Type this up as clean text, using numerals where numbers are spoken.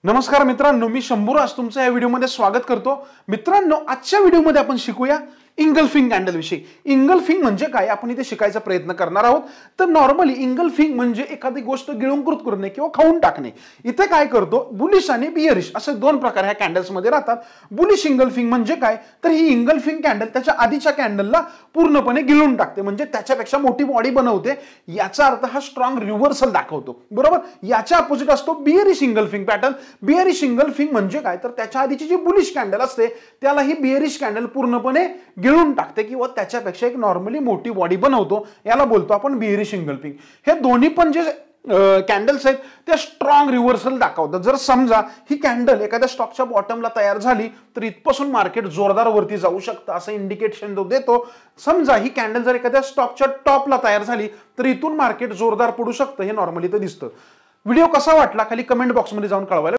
नमस्कार मित्रांनो, मी शंभूराज तुमचं या व्हिडिओमध्ये स्वागत करतो। मित्रांनो, आजच्या व्हिडिओमध्ये आपण शिकूया इंगल्फिंग कॅन्डल विषयी। इंगल्फिंग म्हणजे काय आपण इथे शिकायचा प्रयत्न करणार आहोत। तर नॉर्मली इंगल्फिंग म्हणजे एखादी गोष्ट गिळंकृत करणे किंवा खाऊन टाकणे। इथे काय करतो, बुलिश आणि बियरिश असे दोन प्रकार ह्या कॅन्डल्स मध्ये राहतात। बुलिश इंगल्फिंग म्हणजे काय, तर ही इंगल्फिंग कॅन्डल त्याच्या आधीच्या कॅन्डलला पूर्णपणे गिळून टाकते, म्हणजे त्याच्यापेक्षा मोठी बॉडी बनवते। याचा अर्थ हा स्ट्रॉंग रिव्हर्सल दाखवतो, बरोबर। याच्या अपोजिट असतो bearish engulfing pattern. Bearish engulfing म्हणजे काय, तर त्याच्या आधीची जी बुलिश कॅन्डल असते त्याला ही बियरिश कॅन्डल पूर्णपणे गिळून टाकते किंवा त्याच्यापेक्षा एक नॉर्मली मोठी बॉडी बनवतो, याला बोलतो आपण बियरिश इंगल्फिंग। हे दोन्ही पण जे कॅन्डल्स आहेत ते स्ट्रॉंग रिव्हर्सल दाखवतात। जर समजा ही कॅन्डल एखाद्या स्टॉकच्या बॉटमला तयार झाली तर इथपासून मार्केट जोरदार वरती जाऊ शकतं असं इंडिकेशन देतो। समजा ही कॅन्डल जर एखाद्या स्टॉकच्या टॉपला तयार झाली तर इथून मार्केट जोरदार पडू शकतं, हे नॉर्मली तर दिसतं। व्हिडिओ कसा वाटला खाली कमेंट बॉक्समध्ये जाऊन कळवा।